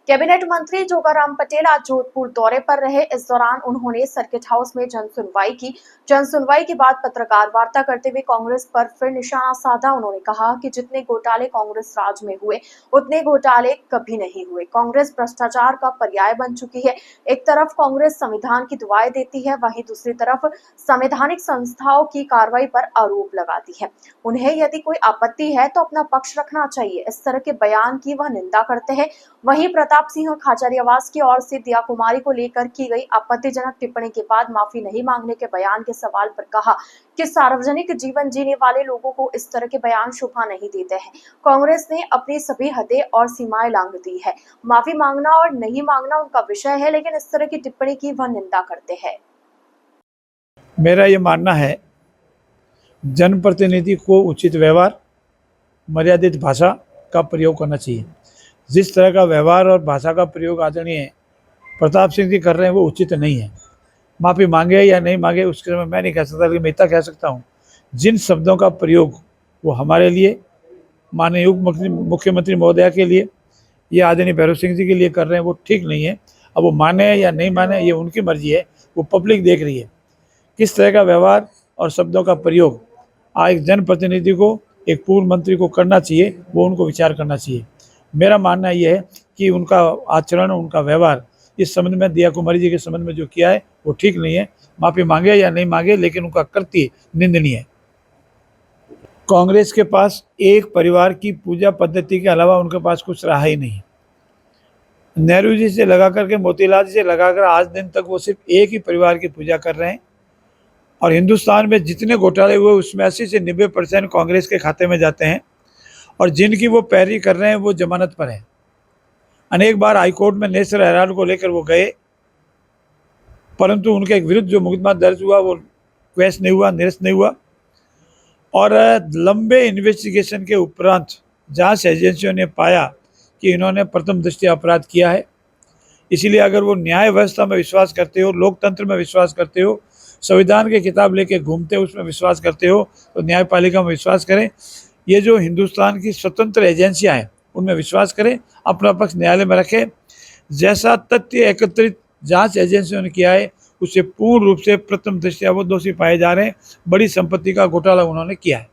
Cabinet मंत्री जोगाराम पटेल आज जोधपुर दौरे पर रहे। इस दौरान उन्होंने सर्किट हाउस में जनसुनवाई की। जनसुनवाई के बाद पत्रकार वार्ता करते हुए कांग्रेस पर फिर निशाना साधा। उन्होंने कहा कि जितने घोटाले कांग्रेस राज में हुए उतने घोटाले कभी नहीं हुए। कांग्रेस भ्रष्टाचार का पर्याय बन चुकी है। एक तरफ कांग्रेस संविधान की दुआएं देती है, वहीं दूसरी तरफ संवैधानिक संस्थाओं की कार्रवाई पर आरोप लगाती है। उन्हें यदि कोई आपत्ति है तो अपना पक्ष रखना चाहिए। इस तरह के बयान की वह निंदा करते हैं। वहीं प्रताप सिंह खाचरियावास की ओर से दिया कुमारी को लेकर की गई आपत्तिजनक टिप्पणी के बाद माफी नहीं मांगने के बयान के सवाल पर कहा कि सार्वजनिक जीवन जीने वाले लोगों को इस तरह के बयान शोभा नहीं देते हैं। कांग्रेस ने अपनी सभी हदें और सीमाएं लांघ दी है। माफी मांगना और नहीं मांगना उनका विषय है, लेकिन इस तरह की टिप्पणी की वह निंदा करते हैं। मेरा ये मानना है, जनप्रतिनिधि को उचित व्यवहार, मर्यादित भाषा का प्रयोग करना चाहिए। जिस तरह का व्यवहार और भाषा का प्रयोग आदरणीय प्रताप सिंह जी कर रहे हैं वो उचित नहीं है। माफ़ी मांगे या नहीं मांगे उसके समय मैं नहीं कह सकता, लेकिन मैं इतना कह सकता हूँ, जिन शब्दों का प्रयोग वो हमारे लिए, माननीय उप मुख्यमंत्री महोदया के लिए या आदरणीय भैरव सिंह जी के लिए कर रहे हैं वो ठीक नहीं है। अब वो माने या नहीं माने ये उनकी मर्जी है, वो पब्लिक देख रही है। किस तरह का व्यवहार और शब्दों का प्रयोग एक जनप्रतिनिधि को, एक पूर्व मंत्री को करना चाहिए, वो उनको विचार करना चाहिए। मेरा मानना यह है कि उनका आचरण, उनका व्यवहार इस संबंध में, दिया कुमारी जी के संबंध में जो किया है वो ठीक नहीं है। माफ़ी मांगे या नहीं मांगे, लेकिन उनका कृत्य निंदनीय है। कांग्रेस के पास एक परिवार की पूजा पद्धति के अलावा उनके पास कुछ रहा ही नहीं। नेहरू जी से लगा करके, मोतीलाल जी से लगाकर आज दिन तक वो सिर्फ एक ही परिवार की पूजा कर रहे हैं। और हिंदुस्तान में जितने घोटाले हुए उसमें 80 से 90% कांग्रेस के खाते में जाते हैं, और जिनकी वो पैरवी कर रहे हैं वो जमानत पर हैं। अनेक बार हाईकोर्ट में नेशनल हेराल्ड को लेकर वो गए, परंतु उनके विरुद्ध जो मुकदमा दर्ज हुआ वो क्वेश नहीं हुआ, निरस्त नहीं हुआ। और लंबे इन्वेस्टिगेशन के उपरांत जांच एजेंसियों ने पाया कि इन्होंने प्रथम दृष्टया अपराध किया है। इसीलिए अगर वो न्याय व्यवस्था में विश्वास करते हो, लोकतंत्र में विश्वास करते हो, संविधान की किताब लेके घूमते हो, उसमें विश्वास करते हो, तो न्यायपालिका में विश्वास करें। ये जो हिंदुस्तान की स्वतंत्र एजेंसियां हैं उनमें विश्वास करें, अपना पक्ष न्यायालय में रखें। जैसा तथ्य एकत्रित जांच एजेंसियों ने किया है उससे पूर्ण रूप से प्रथम दृष्टया वो दोषी पाए जा रहे हैं। बड़ी संपत्ति का घोटाला उन्होंने किया है।